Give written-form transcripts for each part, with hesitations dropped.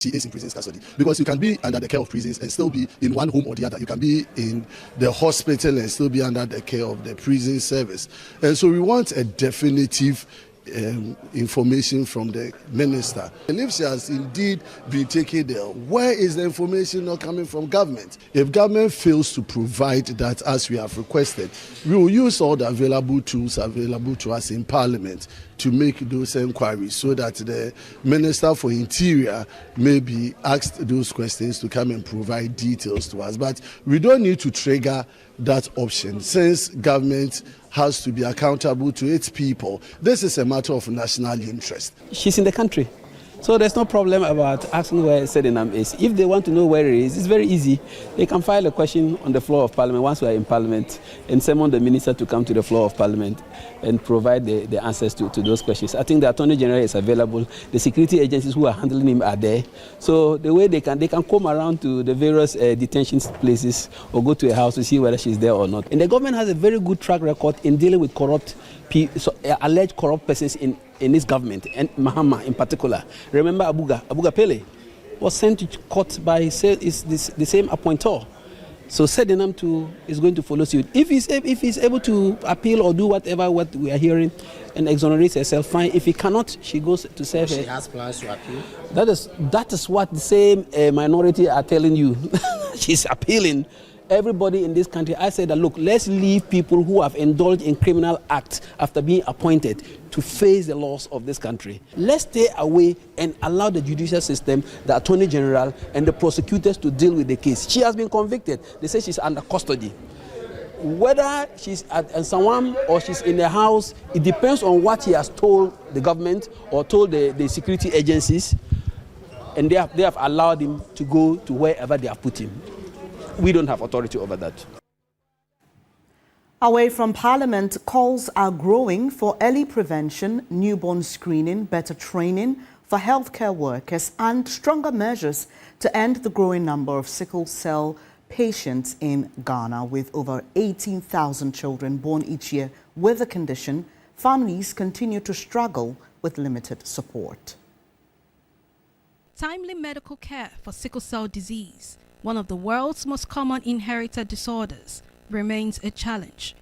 she is in prison's custody, because you can be under the care of prisons and still be in one home or the other. You can be in the hospital and still be under the care of the prison service. And so we want a definitive information from the minister. And if she has indeed been taken there, where is the information not coming from government? If government fails to provide that as we have requested, we will use all the available tools available to us in Parliament to make those inquiries so that the Minister for Interior may be asked those questions to come and provide details to us. But we don't need to trigger that option since government has to be accountable to its people. This is a matter of national interest. She's in the country, so there's no problem about asking where Sedinam is. If they want to know where it is, it's very easy. They can file a question on the floor of Parliament once we are in Parliament and summon the minister to come to the floor of Parliament and provide the answers to those questions. I think the Attorney General is available. The security agencies who are handling him are there. So the way they can come around to the various detention places or go to a house to see whether she's there or not. And the government has a very good track record in dealing with alleged corrupt persons in this government, and Mahama in particular. Remember Abuga Pele was sent to court by the same appointor. So Sedinam is going to follow suit. If he's able to appeal or do what we are hearing and exonerate herself, fine. If he cannot, she goes to serve. She has plans to appeal. That is what the same minority are telling you. She's appealing. Everybody in this country, I said that, look, let's leave people who have indulged in criminal acts after being appointed to face the laws of this country. Let's stay away and allow the judicial system, the Attorney General, and the prosecutors to deal with the case. She has been convicted. They say she's under custody. Whether she's at Nsawam or she's in the house, it depends on what he has told the government or told the security agencies, and they have allowed him to go to wherever they have put him. We don't have authority over that. Away from Parliament, calls are growing for early prevention, newborn screening, better training for healthcare workers, and stronger measures to end the growing number of sickle cell patients in Ghana. With over 18,000 children born each year with the condition, families continue to struggle with limited support. Timely medical care for sickle cell disease, one of the world's most common inherited disorders, remains a challenge.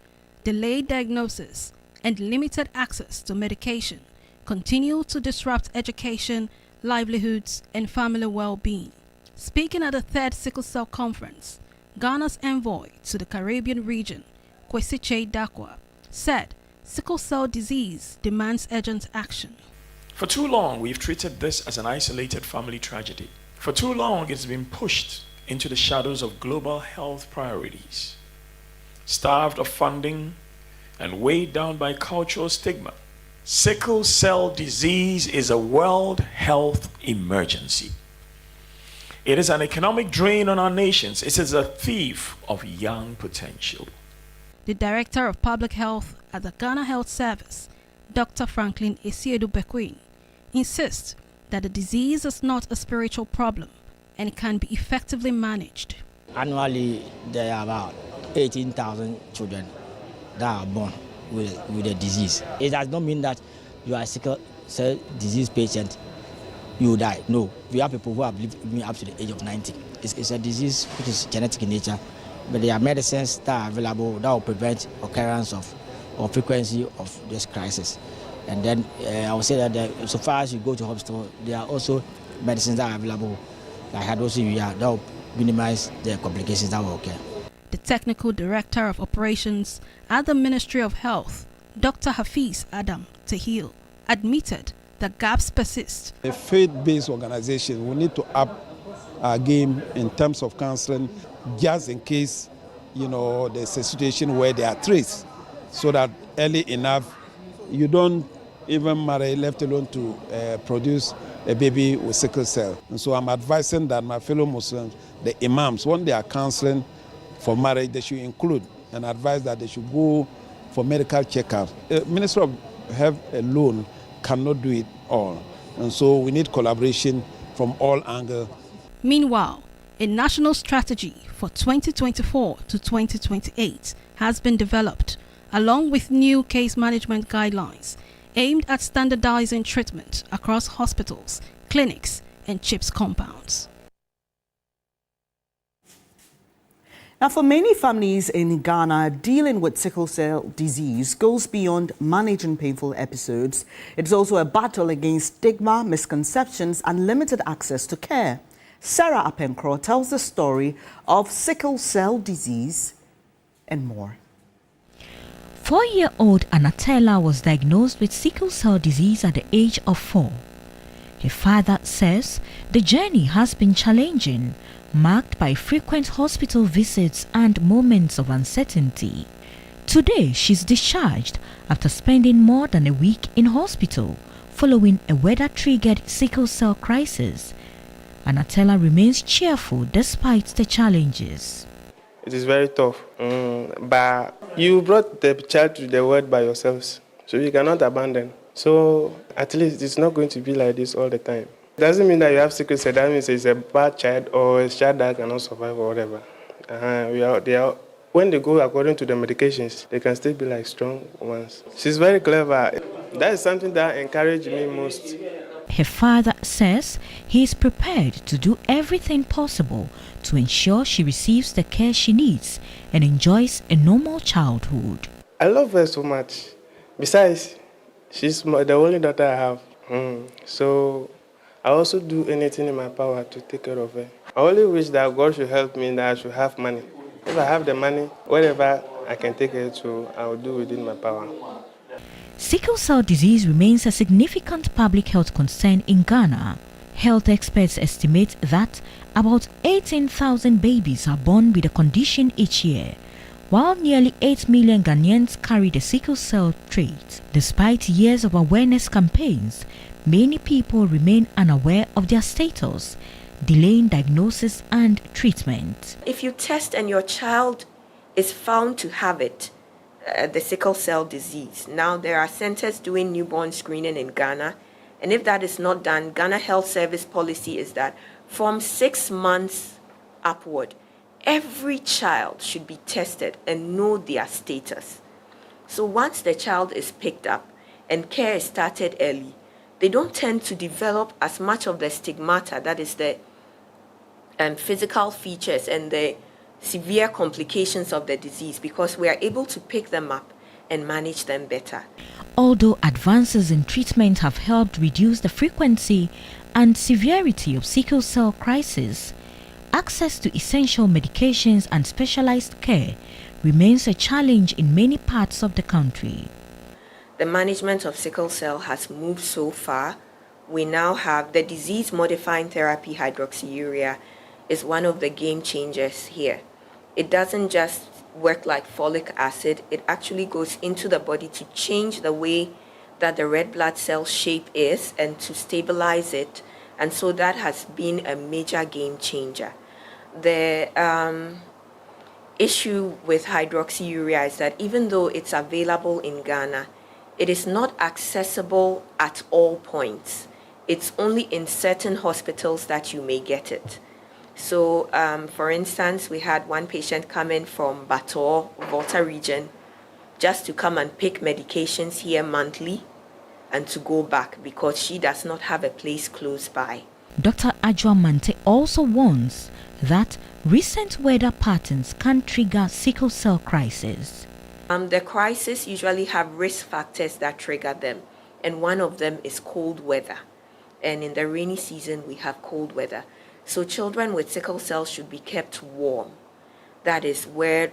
Delayed diagnosis and limited access to medication continue to disrupt education, livelihoods, and family well-being. Speaking at the third Sickle Cell Conference, Ghana's envoy to the Caribbean region, Kwesi Dakwa, said sickle cell disease demands urgent action. For too long, we've treated this as an isolated family tragedy. For too long, it's been pushed into the shadows of global health priorities. Starved of funding and weighed down by cultural stigma, sickle cell disease is a world health emergency. It is an economic drain on our nations. It is a thief of young potential. The Director of Public Health at the Ghana Health Service, Dr. Franklin Esiedu Bequin, insists that the disease is not a spiritual problem and can be effectively managed. Annually, there are about 18,000 children that are born with the disease. It does not mean that you are a sickle cell disease patient, you die. No, we have people who have lived even up to the age of 90. It's a disease which is genetic in nature, but there are medicines that are available that will prevent occurrence of or frequency of this crisis. And then I would say that so far as you go to hospital, there are also medicines that are available, like hydroxyurea, that will minimize the complications that will occur. The Technical Director of Operations at the Ministry of Health, Dr. Hafiz Adam Tahil, admitted that gaps persist. A faith-based organization will need to up our game in terms of counseling, just in case, there's a situation where there are traits, so that early enough you don't even marry, left alone to produce a baby with sickle cell. And so I'm advising that my fellow Muslims, the imams, when they are counseling for marriage, they should include and advise that they should go for medical checkups. The Ministry of Health alone cannot do it all. And so we need collaboration from all angles. Meanwhile, a national strategy for 2024 to 2028 has been developed, along with new case management guidelines aimed at standardizing treatment across hospitals, clinics, and CHIPS compounds. Now, for many families in Ghana, dealing with sickle cell disease goes beyond managing painful episodes. It's also a battle against stigma, misconceptions, and limited access to care. Sarah Apenkro tells the story of sickle cell disease and more. 4-year-old Anatella was diagnosed with sickle cell disease at the age of 4. Her father says the journey has been challenging, marked by frequent hospital visits and moments of uncertainty. Today, she's discharged after spending more than a week in hospital following a weather-triggered sickle cell crisis. Anatella remains cheerful despite the challenges. It is very tough, but you brought the child to the world by yourselves, so you cannot abandon. So at least it's not going to be like this all the time. It doesn't mean that you have sickle cell, that means it's a bad child or a child that cannot survive or whatever. When they go according to the medications, they can still be like strong ones. She's very clever. That is something that encouraged me most. Her father says he is prepared to do everything possible to ensure she receives the care she needs and enjoys a normal childhood. I love her so much. Besides, she's the only daughter I have. So I also do anything in my power to take care of her. I only wish that God should help me, that I should have money. If I have the money, whatever I can take her to, I will do within my power. Sickle cell disease remains a significant public health concern in Ghana. Health experts estimate that about 18,000 babies are born with the condition each year, while nearly 8 million Ghanaians carry the sickle cell trait. Despite years of awareness campaigns, many people remain unaware of their status, delaying diagnosis and treatment. If you test and your child is found to have it, the sickle cell disease, now there are centers doing newborn screening in Ghana, and if that is not done, Ghana Health Service policy is that from 6 months upward, every child should be tested and know their status. So once the child is picked up and care is started early, they don't tend to develop as much of the stigmata, that is the physical features and the severe complications of the disease, because we are able to pick them up and manage them better. Although advances in treatment have helped reduce the frequency and severity of sickle cell crisis, access to essential medications and specialized care remains a challenge in many parts of the country. The management of sickle cell has moved so far. We now have the disease-modifying therapy, hydroxyurea, is one of the game changers here. It doesn't just work like folic acid, it actually goes into the body to change the way that the red blood cell shape is and to stabilize it, and so that has been a major game changer. The issue with hydroxyurea is that even though it's available in Ghana, it is not accessible at all points. It's only in certain hospitals that you may get it. So, for instance, we had one patient come in from Bator, Volta region, just to come and pick medications here monthly and to go back because she does not have a place close by. Dr. Ajwa Mante also warns that recent weather patterns can trigger sickle cell crisis. The crises usually have risk factors that trigger them, and one of them is cold weather. And in the rainy season, we have cold weather. So children with sickle cell should be kept warm. That is, wear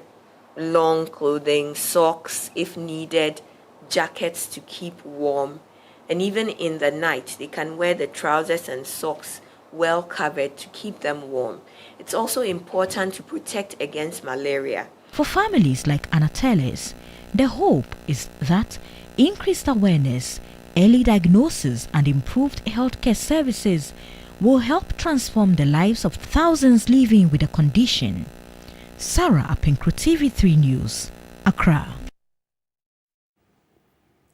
long clothing, socks if needed, jackets to keep warm. And even in the night, they can wear the trousers and socks well covered to keep them warm. It's also important to protect against malaria. For families like Anatella's, the hope is that increased awareness, early diagnosis, and improved healthcare services will help transform the lives of thousands living with the condition. Sarah Apenkro, TV3 News, Accra.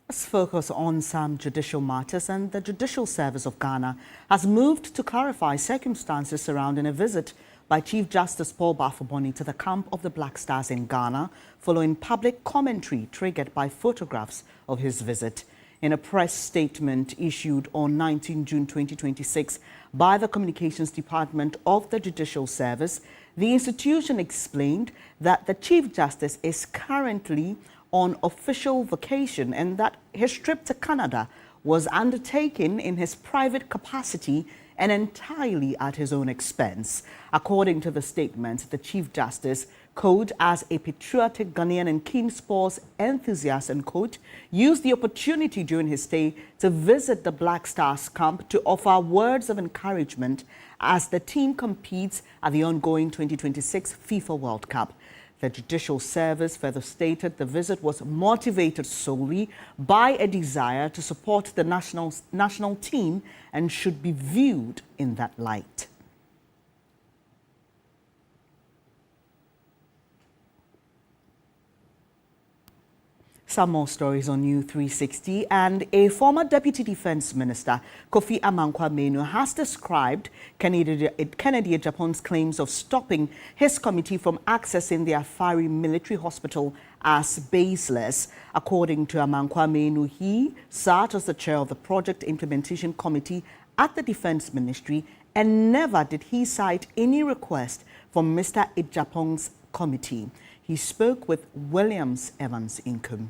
Let's focus on some judicial matters, and the Judicial Service of Ghana has moved to clarify circumstances surrounding a visit by Chief Justice Paul Bafoboni to the camp of the Black Stars in Ghana following public commentary triggered by photographs of his visit. In a press statement issued on 19 June 2026 by the Communications Department of the Judicial Service, the institution explained that the Chief Justice is currently on official vacation and that his trip to Canada was undertaken in his private capacity and entirely at his own expense. According to the statement, the Chief Justice, quote, as a patriotic Ghanaian and keen sports enthusiast, and quote, used the opportunity during his stay to visit the Black Stars camp to offer words of encouragement as the team competes at the ongoing 2026 FIFA World Cup. The Judicial Service further stated the visit was motivated solely by a desire to support the national team and should be viewed in that light. Some more stories on U360, and a former Deputy Defense Minister, Kofi Amankwa-Manu, has described Kennedy Agyapong's claims of stopping his committee from accessing the Afari Military Hospital as baseless. According to Amankwa-Manu, he sat as the chair of the Project Implementation Committee at the Defense Ministry, and never did he cite any request from Mr. Agyapong's committee. He spoke with Williams Evans Inkum.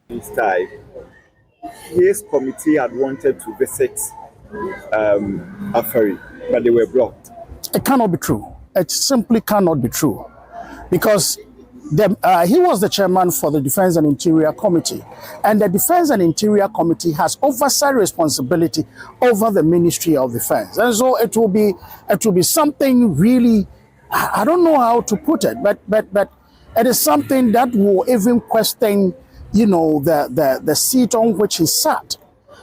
This time, his committee had wanted to visit Afari, but they were blocked. It cannot be true. It simply cannot be true, because he was the chairman for the Defense and Interior Committee, and the Defense and Interior Committee has oversight responsibility over the Ministry of Defense, and so it will be something really, I don't know how to put it, but it is something that will even question, the seat on which he sat.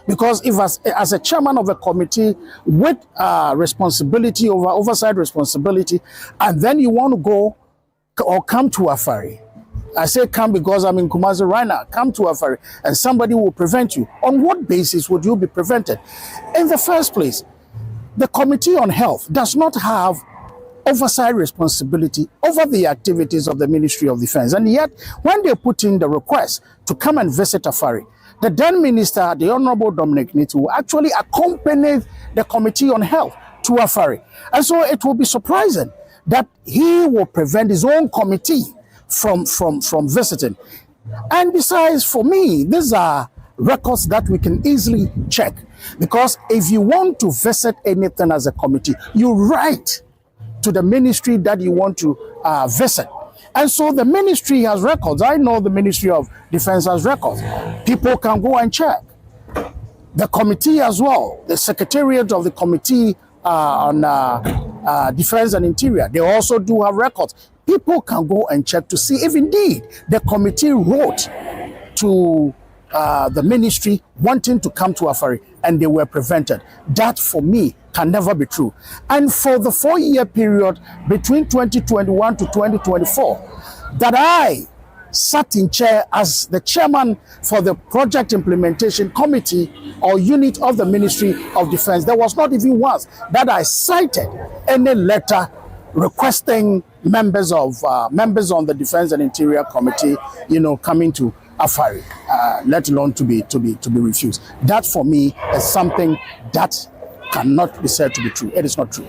Because if as a chairman of a committee with responsibility over oversight responsibility, and then you want to go or come to Afari, I say come because I'm in Kumasi right now, come to Afari, and somebody will prevent you. On what basis would you be prevented? In the first place, the Committee on Health does not have oversight responsibility over the activities of the Ministry of Defense. And yet, when they put in the request to come and visit Afari, the then minister, the Honorable Dominic Nitu, actually accompanied the Committee on Health to Afari. And so it will be surprising that he will prevent his own committee from visiting. And besides, for me, these are records that we can easily check. Because if you want to visit anything as a committee, you write to the ministry that you want to visit. And so the ministry has records. I know the Ministry of Defense has records. People can go and check. The committee as well, the secretariat of the Committee on Defense and Interior, they also do have records. People can go and check to see if indeed the committee wrote to the ministry wanting to come to Afari and they were prevented. That for me can never be true. And for the 4-year period between 2021 to 2024 that I sat in chair as the chairman for the Project Implementation Committee or unit of the Ministry of Defense, there was not even once that I cited any letter requesting members on the Defense and Interior Committee, coming to Afari, let alone to be refused. That for me is something that cannot be said to be true. It is not true.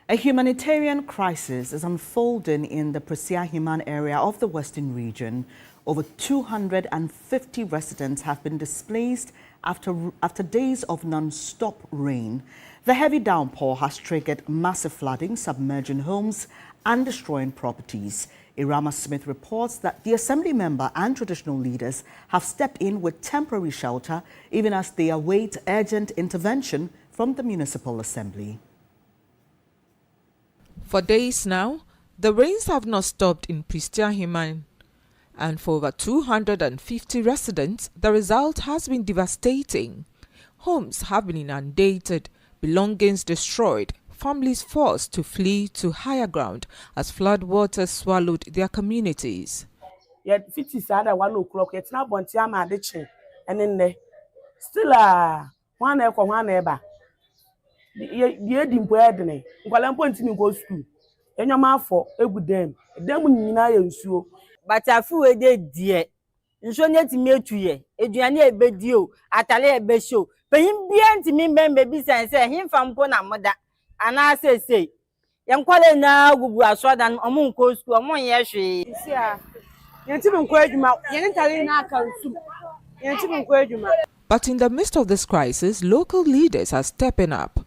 A humanitarian crisis is unfolding in the Prisia Himan area of the Western region. Over 250 residents have been displaced after days of non-stop rain. The heavy downpour has triggered massive flooding, submerging homes and destroying properties. Irama Smith reports that the assembly member and traditional leaders have stepped in with temporary shelter, even as they await urgent intervention from the municipal assembly. For days now, the rains have not stopped in Prisia Himan, and for over 250 residents, the result has been devastating. Homes have been inundated, belongings destroyed, families forced to flee to higher ground as flood waters swallowed their communities. Yet 50 sad at 1 o'clock, it's not one time at the chain, and in there still one echo one ever. The Edim Puerdene, while I'm pointing to go school, and your mouth for a good dame, a demon in I so. But I feel a dear, nso ne ti metuye eduane ebedi o atale ebehyo peyin bia ntimi mbembe bi sense himfa mpo na moda ana sese yenkwale na gugu asoda omo nko school omo ye hwe isi a yentimi nko adwuma yenitare na aka nsu yentimi nko adwuma. But in the midst of this crisis, local leaders are stepping up.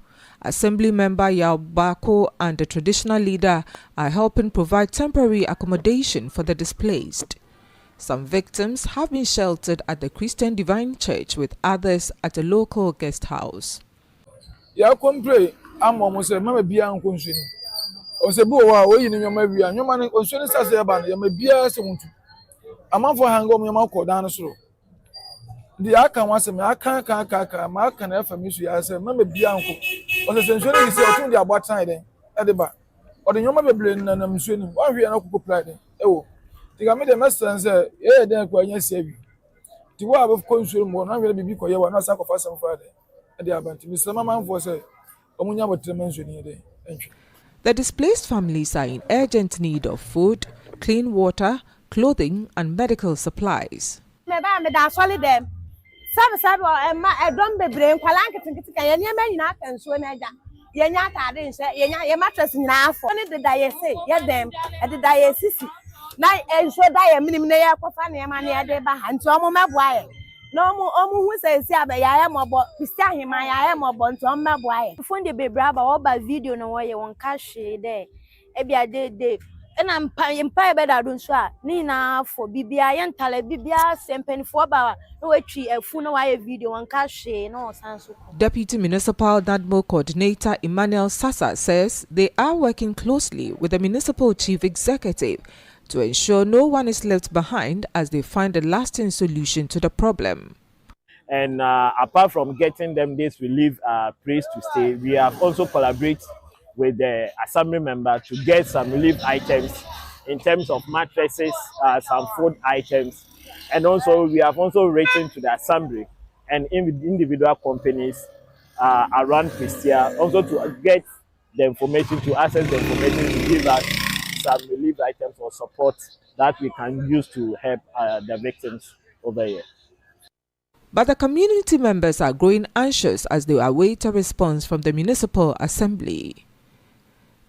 Assembly member Yao Bako and the traditional leader are helping provide temporary accommodation for the displaced. Some victims have been sheltered at the Christian Divine Church with others at a local guest house. Ya kompre amo se mama bia nkonsuani. O se bo wa o yini nyoma bia nyoma ne konsuani sase ba na yama bia se muntu. Amanfo hangom nyoma kodan no soro. Di aka wase me aka ma aka na afa mi su ya se mama bia nko. O se sensuani ni se o tun di abotan den. E de ba. O de nyoma beble na na msuani. Wa hwe na kokko pride. Ewo. Tiga me de message say e den kwa nya se bi. Ti wa above konsuani mo na hwe bibi koye wa na sa kofa sam fa de. E de abanti mi se mama mfo say the displaced families are in urgent need of food, clean water, clothing, and medical supplies. No who says ya am about Christian him I am about to my boy. Phone the baby about video no way one cash there. Ebia de and I'm paying pie better don't swear. Nina for Bibia and Tale Bibia sempeni for about no way a phone away video one cash no sans. Deputy Municipal NADMO Coordinator Emmanuel Sasa says they are working closely with the Municipal Chief Executive to ensure no one is left behind as they find a lasting solution to the problem. And apart from getting them this relief place to stay, we have also collaborated with the assembly member to get some relief items in terms of mattresses, some food items, and also we have also written to the assembly and individual companies around Christia also to get the information, to access the information to give us some relief items or support that we can use to help the victims over here. But the community members are growing anxious as they await a response from the Municipal Assembly.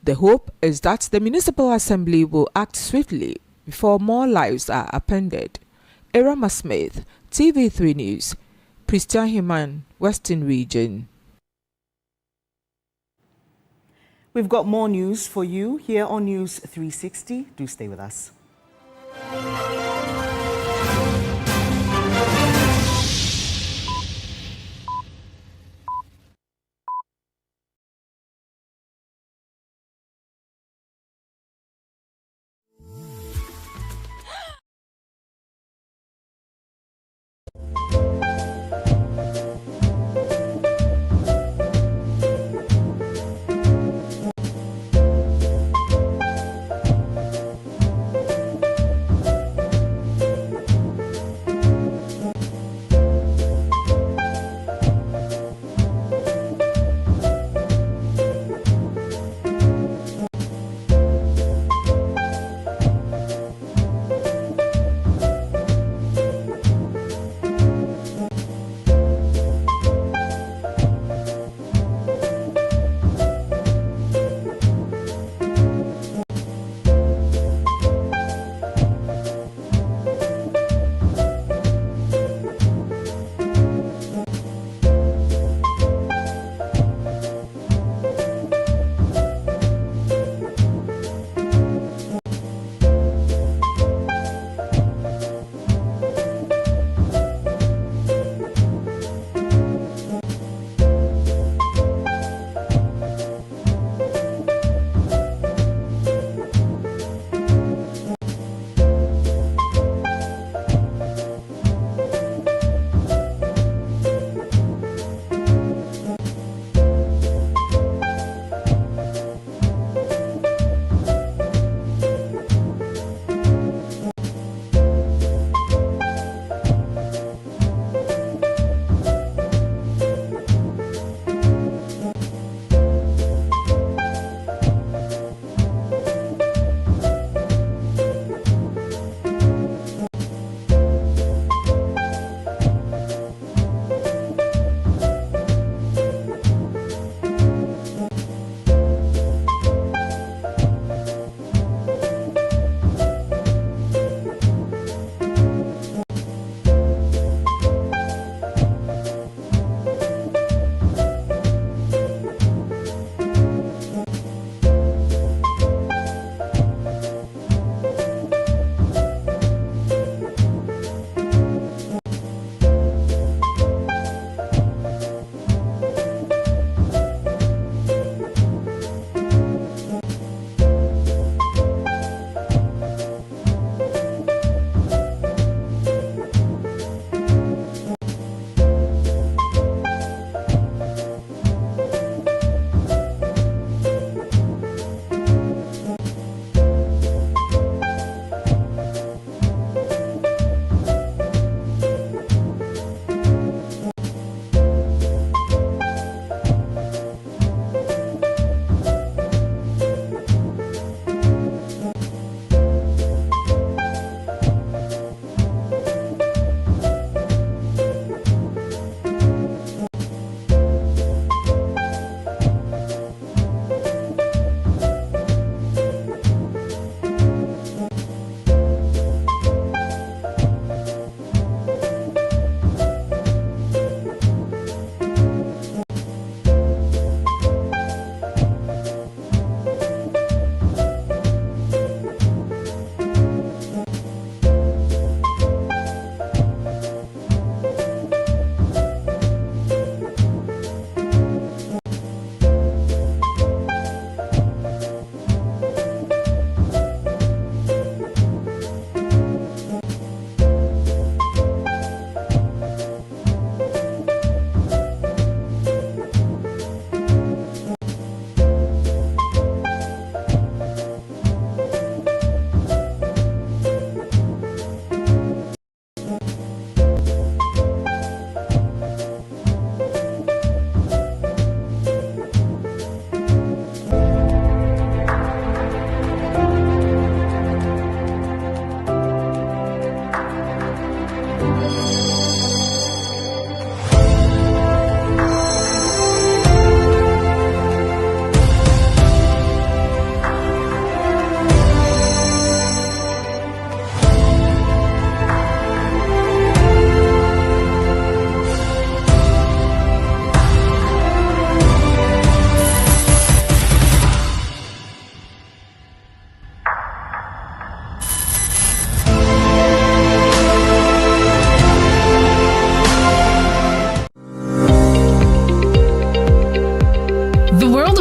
The hope is that the Municipal Assembly will act swiftly before more lives are upended. Irama Smith, TV3 News, Christian Himan, Western Region. We've got more news for you here on News 360. Do stay with us.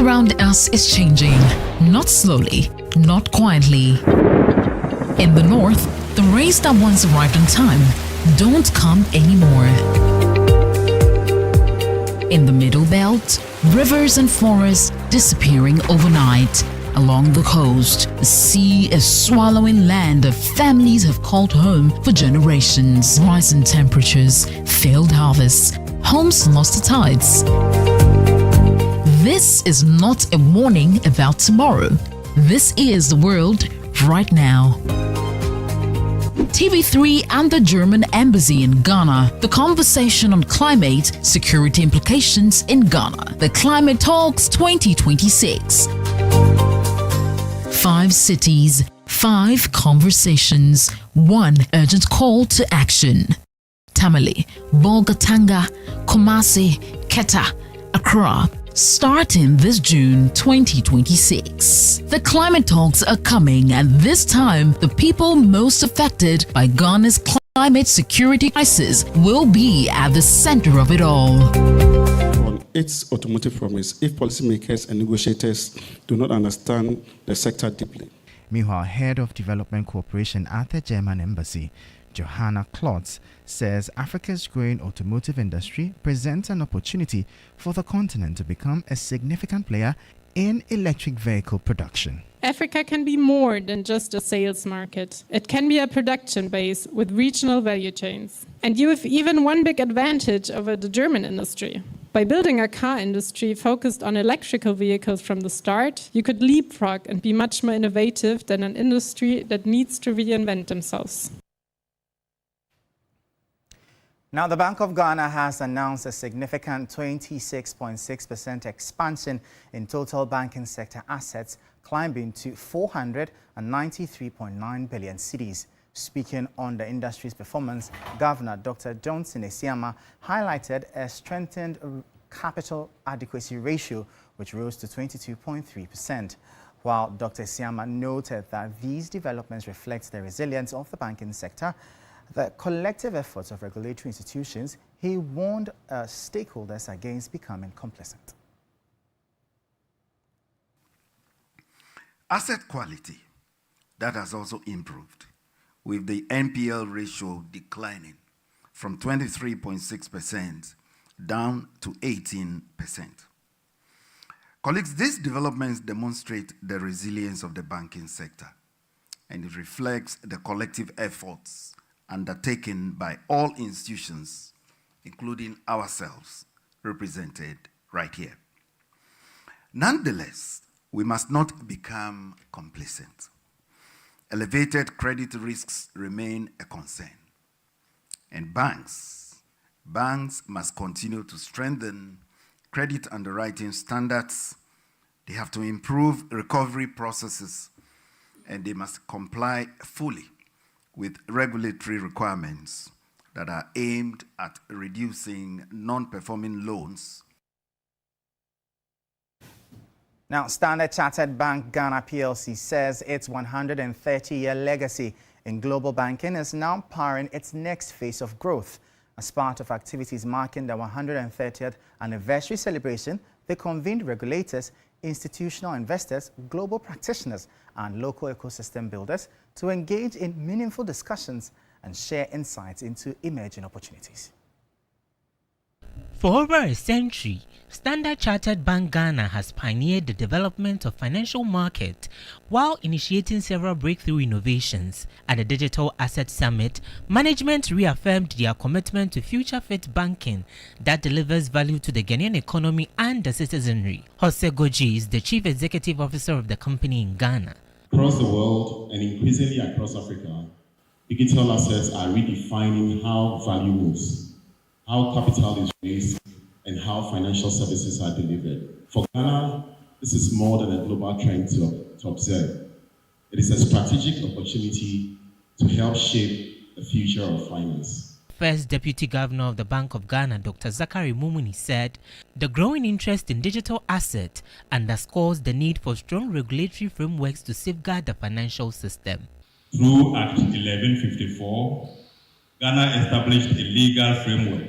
around us is changing, not slowly, not quietly. In the north, the rains that once arrived on time don't come anymore. In the middle belt, rivers and forests disappearing overnight. Along the coast, the sea is swallowing land that families have called home for generations. Rising temperatures, failed harvests, homes lost to tides. This is not a warning about tomorrow. This is the world right now. TV3 and the German Embassy in Ghana. The conversation on climate, security implications in Ghana. The Climate Talks 2026. 5 cities, 5 conversations, 1 urgent call to action. Tamale, Bolgatanga, Kumasi, Keta, Accra. Starting this June 2026. The climate talks are coming, and this time, the people most affected by Ghana's climate security crisis will be at the center of it all. On its automotive promise, if policymakers and negotiators do not understand the sector deeply. Meanwhile, head of development cooperation at the German Embassy, Johanna Klotz, says Africa's growing automotive industry presents an opportunity for the continent to become a significant player in electric vehicle production. Africa can be more than just a sales market. It can be a production base with regional value chains. And you have even one big advantage over the German industry. By building a car industry focused on electrical vehicles from the start, you could leapfrog and be much more innovative than an industry that needs to reinvent themselves. Now, the Bank of Ghana has announced a significant 26.6% expansion in total banking sector assets, climbing to 493.9 billion cedis. Speaking on the industry's performance, Governor Dr. Johnson Esiama highlighted a strengthened capital adequacy ratio, which rose to 22.3%. While Dr. Esiama noted that these developments reflect the resilience of the banking sector, the collective efforts of regulatory institutions, he warned stakeholders against becoming complacent. Asset quality, that has also improved, with the NPL ratio declining from 23.6% down to 18%. Colleagues, these developments demonstrate the resilience of the banking sector, and it reflects the collective efforts undertaken by all institutions, including ourselves, represented right here. Nonetheless, we must not become complacent. Elevated credit risks remain a concern, and banks must continue to strengthen credit underwriting standards. They have to improve recovery processes, and they must comply fully with regulatory requirements that are aimed at reducing non-performing loans. Now, Standard Chartered Bank Ghana PLC says its 130-year legacy in global banking is now powering its next phase of growth. As part of activities marking the 130th anniversary celebration, they convened regulators, institutional investors, global practitioners, and local ecosystem builders to engage in meaningful discussions and share insights into emerging opportunities. For over a century, Standard Chartered Bank Ghana has pioneered the development of financial market while initiating several breakthrough innovations. At the Digital Asset Summit, management reaffirmed their commitment to future-fit banking that delivers value to the Ghanaian economy and the citizenry. Jose Goji is the Chief Executive Officer of the company in Ghana. Across the world and increasingly across Africa, digital assets are redefining how value moves, how capital is raised, and how financial services are delivered. For Ghana, this is more than a global trend to observe. It is a strategic opportunity to help shape the future of finance. First Deputy Governor of the Bank of Ghana, Dr. Zachary Mumuni, said the growing interest in digital assets underscores the need for strong regulatory frameworks to safeguard the financial system. Through Act 1154, Ghana established a legal framework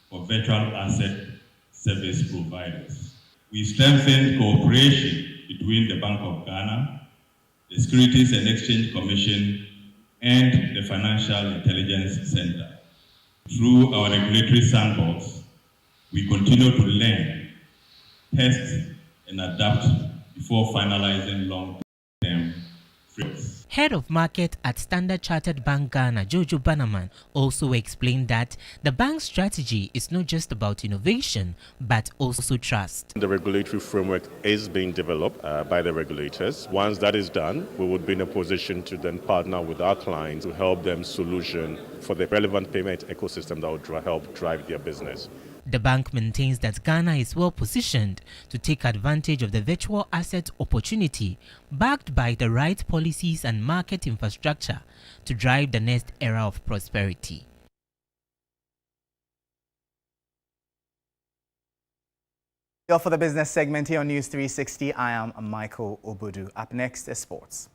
for virtual asset service providers. We strengthened cooperation between the Bank of Ghana, the Securities and Exchange Commission, and the Financial Intelligence Center. Through our regulatory sandbox, we continue to learn, test, and adapt before finalizing long-term frameworks. Head of Market at Standard Chartered Bank Ghana, Jojo Bannerman, also explained that the bank's strategy is not just about innovation, but also trust. The regulatory framework is being developed by the regulators. Once that is done, we would be in a position to then partner with our clients to help them solution for the relevant payment ecosystem that would help drive their business. The bank maintains that Ghana is well positioned to take advantage of the virtual asset opportunity, backed by the right policies and market infrastructure to drive the next era of prosperity. For the business segment here on News 360, I am Michael Obudu. Up next is sports.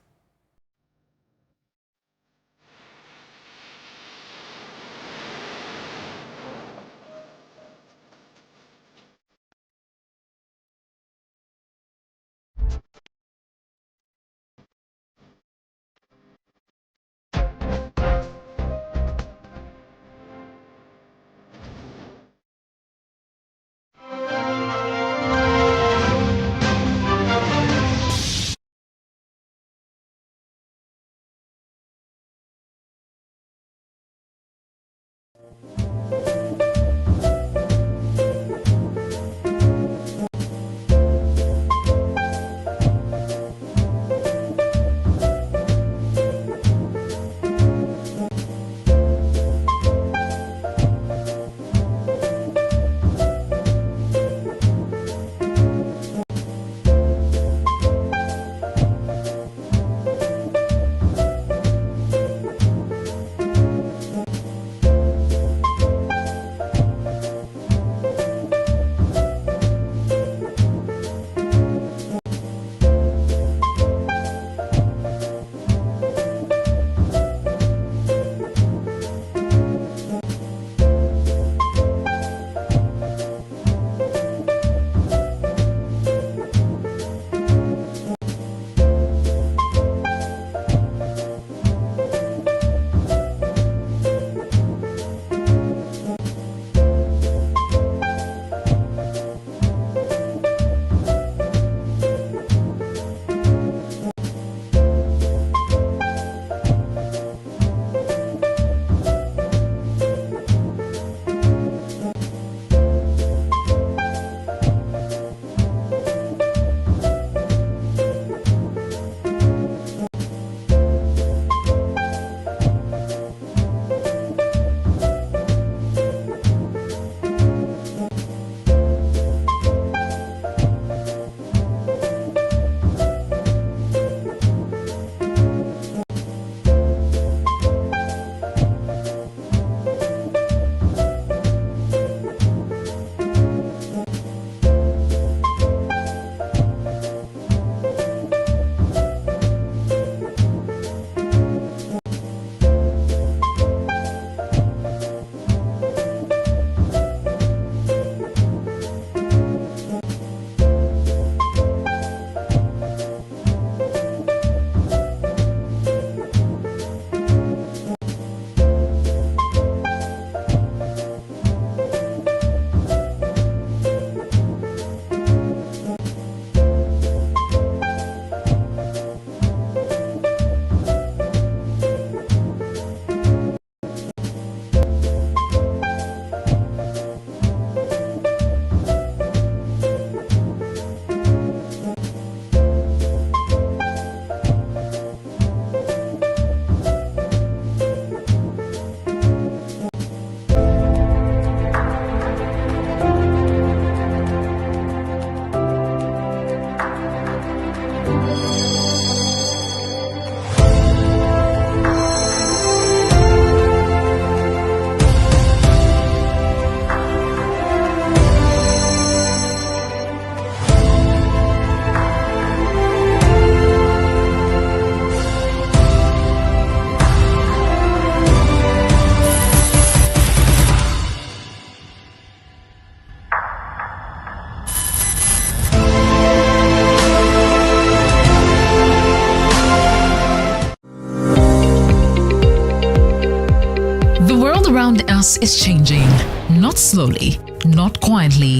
us is changing. Not slowly, not quietly.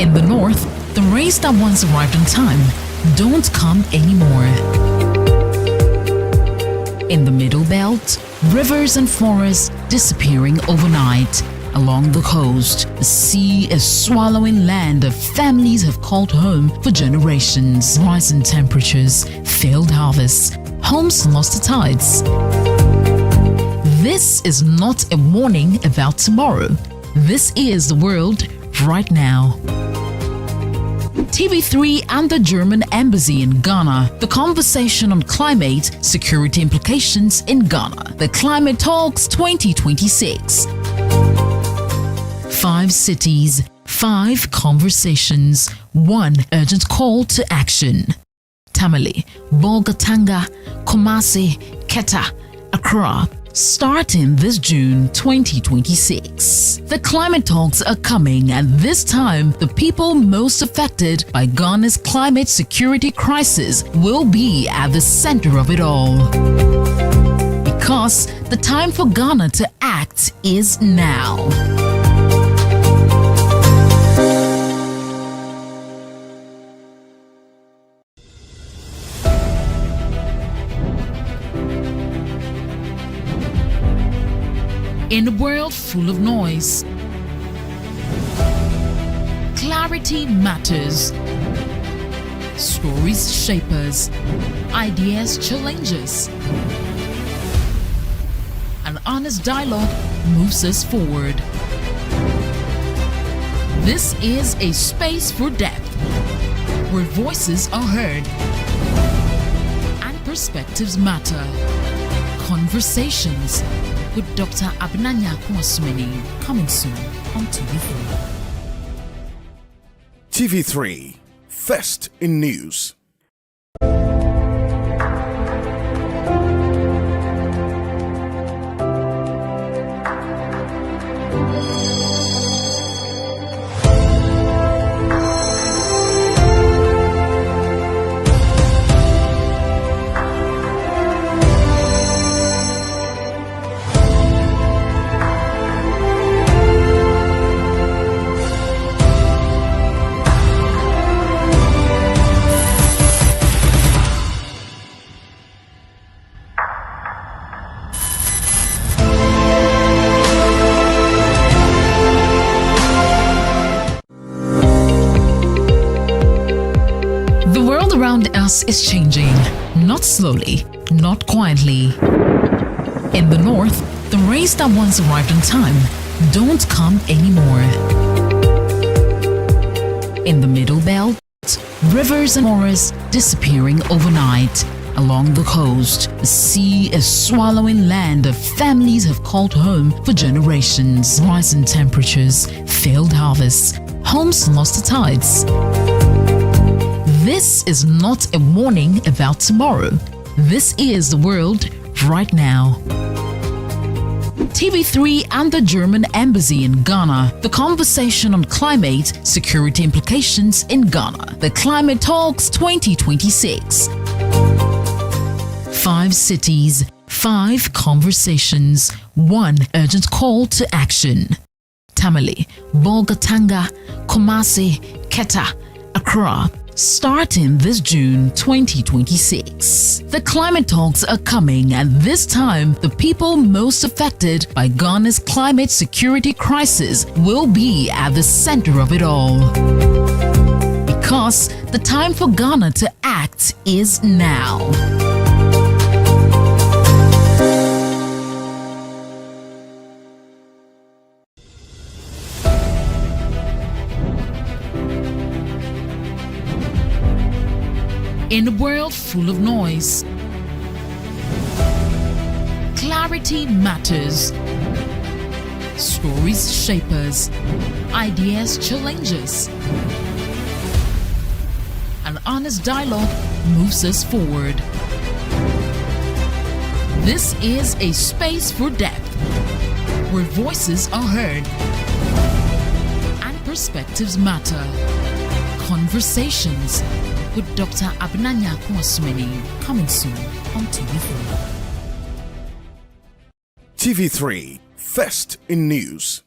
In the north, the rains that once arrived on time don't come anymore. In the middle belt, rivers and forests disappearing overnight. Along the coast, the sea is swallowing land that families have called home for generations. Rising temperatures, failed harvests, homes lost to tides. This is not a warning about tomorrow. This is the world right now. TV3 and the German Embassy in Ghana. The conversation on climate security implications in Ghana. The Climate Talks 2026. 5 cities, 5 conversations, 1 urgent call to action. Tamale, Bolgatanga, Kumasi, Quetta, Accra. Starting this June 2026. The climate talks are coming, and this time the people most affected by Ghana's climate security crisis will be at the center of it all. Because the time for Ghana to act is now. In a world full of noise, clarity matters. Stories shape us, ideas challenge us. An honest dialogue moves us forward. This is a space for depth, where voices are heard and perspectives matter. Conversations with Dr. Abnanya Kwasmini, coming soon on TV3. TV3, first in news. Is changing, not slowly, not quietly. In the north, the rains that once arrived on time don't come anymore. In the middle belt, rivers and forests disappearing overnight. Along the coast, the sea is swallowing land that families have called home for generations. Rising temperatures, failed harvests, homes lost to tides. This is not a warning about tomorrow. This is the world right now. TV3 and the German Embassy in Ghana. The conversation on climate security implications in Ghana. The Climate Talks 2026. 5 cities, 5 conversations, 1 urgent call to action. Tamale, Bolgatanga, Kumasi, Quetta, Accra. Starting this June 2026. The climate talks are coming, and this time the people most affected by Ghana's climate security crisis will be at the center of it all. Because the time for Ghana to act is now. In a world full of noise, clarity matters. Stories shape us, ideas challenge us. An honest dialogue moves us forward. This is a space for depth, where voices are heard and perspectives matter. Conversations with Dr. Abnanya Kwasmini, coming soon on TV3. TV3, First in news.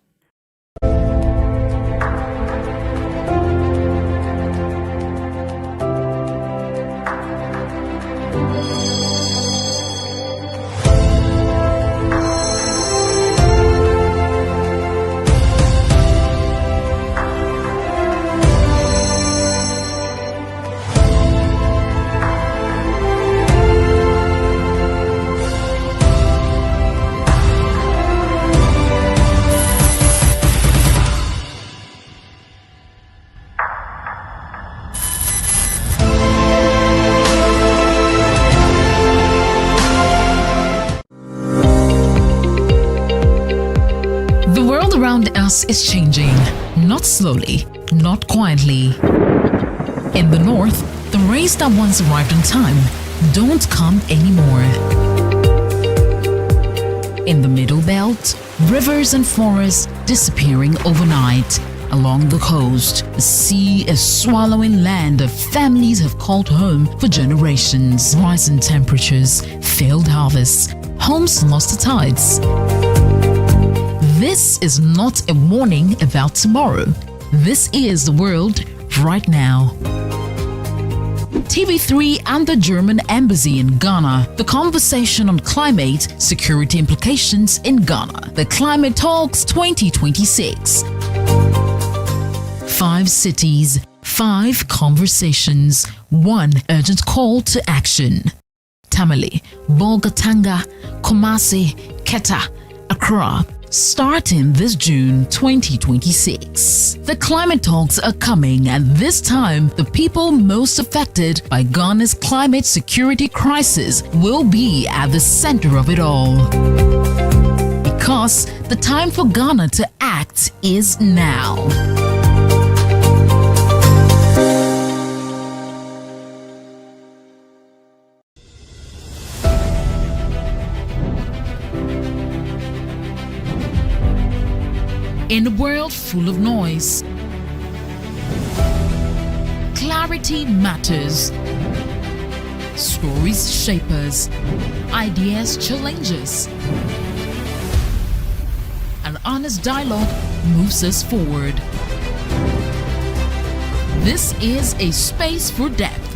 Around us is changing, not slowly, not quietly. In the north, the rains that once arrived on time don't come anymore. In the middle belt, rivers and forests disappearing overnight. Along the coast, the sea is swallowing land that families have called home for generations. Rising temperatures, failed harvests, homes lost to tides. This is not a warning about tomorrow. This is the world right now. TV3 and the German Embassy in Ghana. The conversation on climate security implications in Ghana. The Climate Talks 2026. 5 cities, 5 conversations, 1 urgent call to action. Tamale, Bolgatanga, Kumasi, Keta, Accra. Starting this June 2026. The climate talks are coming, and this time, the people most affected by Ghana's climate security crisis will be at the center of it all. Because the time for Ghana to act is now. In a world full of noise, clarity matters. Stories shape us, ideas challenge us. An honest dialogue moves us forward. This is a space for depth,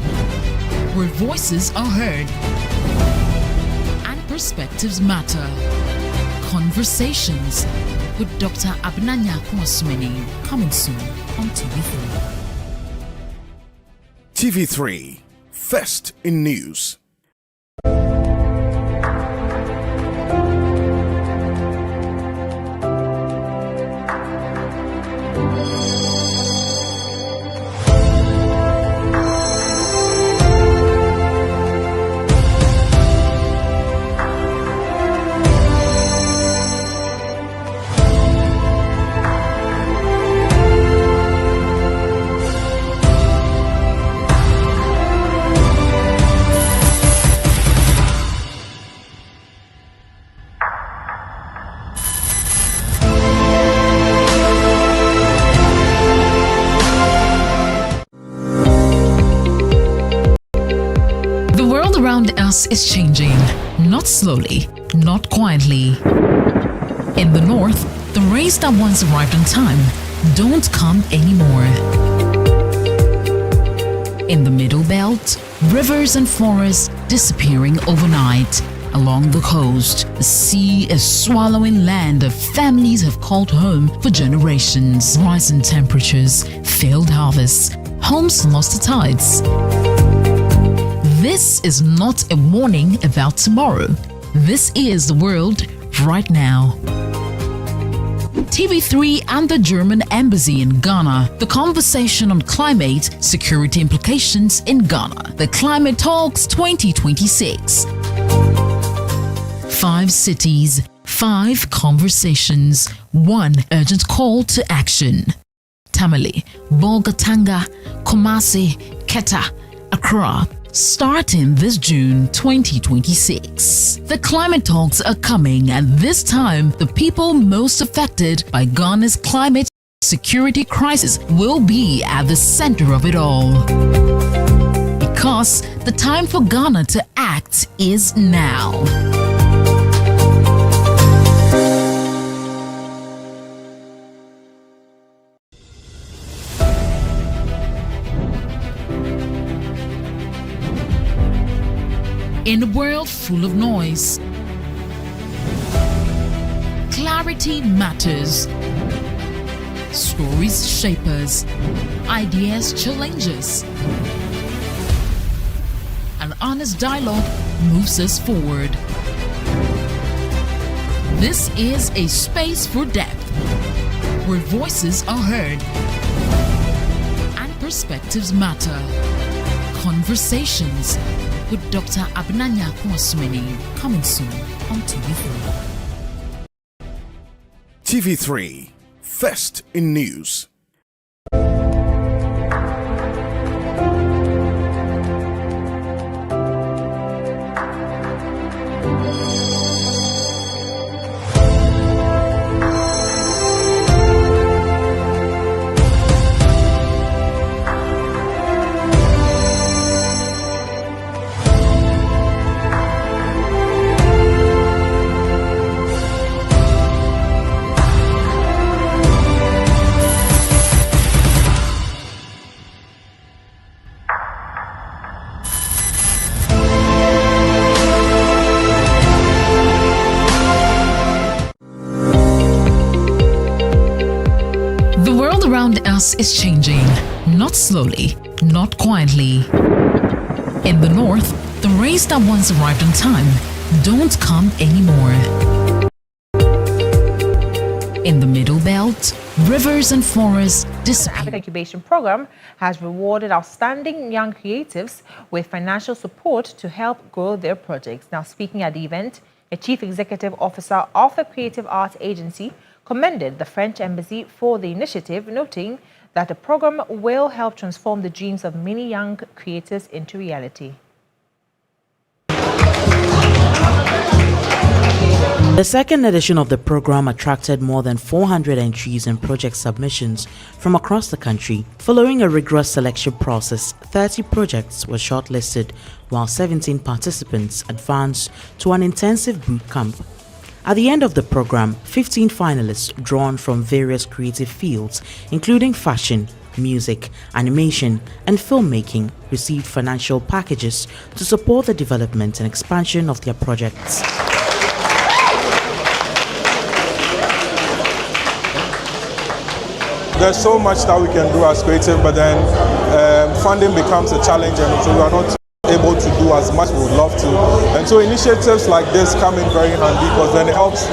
where voices are heard and perspectives matter. Conversations with Dr. Abnanya Kwasmeni, coming soon on TV3. TV3, first in news. Is changing, not slowly, not quietly. In the north, the rains that once arrived on time don't come anymore. In the middle belt, rivers and forests disappearing overnight. Along the coast, the sea is swallowing land that families have called home for generations. Rising temperatures, failed harvests, homes lost to tides. This is not a warning about tomorrow. This is the world right now. TV3 and the German Embassy in Ghana. The conversation on climate security implications in Ghana. The Climate Talks 2026. 5 cities, 5 conversations, 1 urgent call to action. Tamale, Bolgatanga, Kumasi, Keta, Accra. Starting this June 2026. The climate talks are coming, and this time, the people most affected by Ghana's climate security crisis will be at the center of it all. Because the time for Ghana to act is now. In a world full of noise, clarity matters. Stories shape us, ideas challenge us. An honest dialogue moves us forward. This is a space for depth, where voices are heard and perspectives matter. Conversations with Dr. Abnanya Kwasmini, coming soon on TV3. TV3, first in news. Around us is changing, not slowly, not quietly. In the north, the rains that once arrived on time don't come anymore. In the middle belt, rivers and forests disappear. The Africa Incubation Program has rewarded outstanding young creatives with financial support to help grow their projects. Now, speaking at the event, a chief executive officer of the Creative Arts Agency commended the French Embassy for the initiative, noting that the program will help transform the dreams of many young creators into reality. The second edition of the program attracted more than 400 entries and project submissions from across the country. Following a rigorous selection process, 30 projects were shortlisted, while 17 participants advanced to an intensive boot camp. At the end of the program, 15 finalists drawn from various creative fields, including fashion, music, animation, and filmmaking, received financial packages to support the development and expansion of their projects. There's so much that we can do as creative, but then funding becomes a challenge, and so we are not able to do as much we would love to. And so initiatives like this come in very handy, because then it helps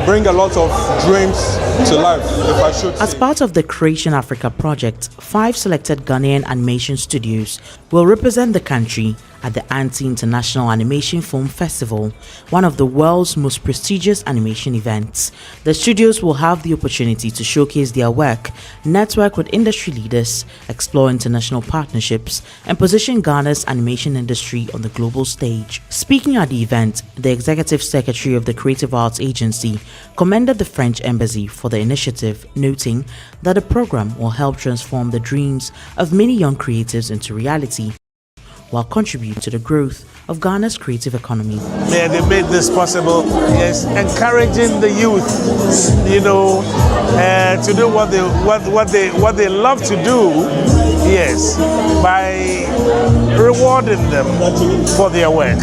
bring a lot of dreams to life, if I should say. As part of the Creation Africa project, 5 selected Ghanaian animation studios will represent the country at the Anti International Animation Film Festival, one of the world's most prestigious animation events. The studios will have the opportunity to showcase their work, network with industry leaders, explore international partnerships, and position Ghana's animation industry on the global stage. Speaking at the event, the Executive Secretary of the Creative Arts Agency commended the French Embassy for the initiative, noting that the program will help transform the dreams of many young creatives into reality, while contribute to the growth of Ghana's creative economy. They made this possible, yes, encouraging the youth, to do what they love to do, yes, by rewarding them for their work.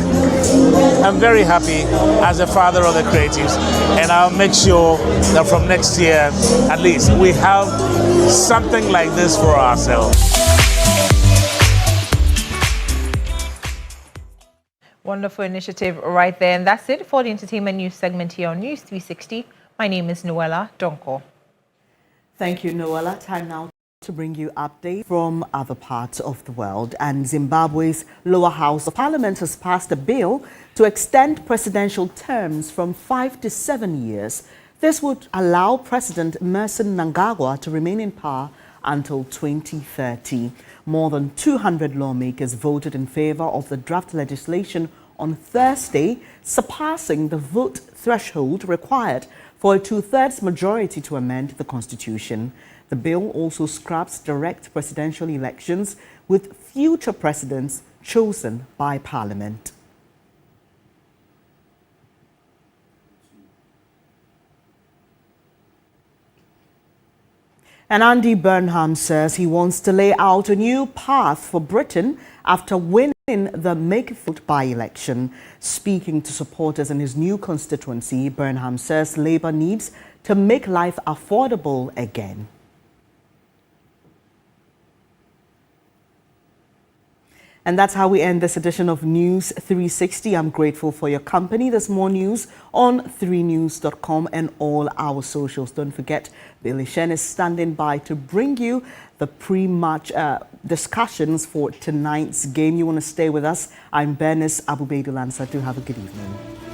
I'm very happy as a father of the creatives, and I'll make sure that from next year, at least, we have something like this for ourselves. Wonderful initiative right there. And that's it for the entertainment news segment here on News 360. My name is Noella Donko. Thank you, Noella. Time now to bring you updates from other parts of the world. And Zimbabwe's lower house of parliament has passed a bill to extend presidential terms from 5 to 7 years. This would allow President Emmerson Mnangagwa to remain in power until 2030. More than 200 lawmakers voted in favor of the draft legislation on Thursday, surpassing the vote threshold required for a 2/3 majority to amend the constitution. The bill also scraps direct presidential elections, with future presidents chosen by Parliament. And Andy Burnham says he wants to lay out a new path for Britain after winning in the Makerfield by-election. Speaking to supporters in his new constituency, Burnham says Labour needs to make life affordable again. And that's how we end this edition of News 360. I'm grateful for your company. There's more news on 3news.com and all our socials. Don't forget, Billy Shen is standing by to bring you the pre-match discussions for tonight's game. You want to stay with us? I'm Bernice Abubedu Lansa. Do have a good evening.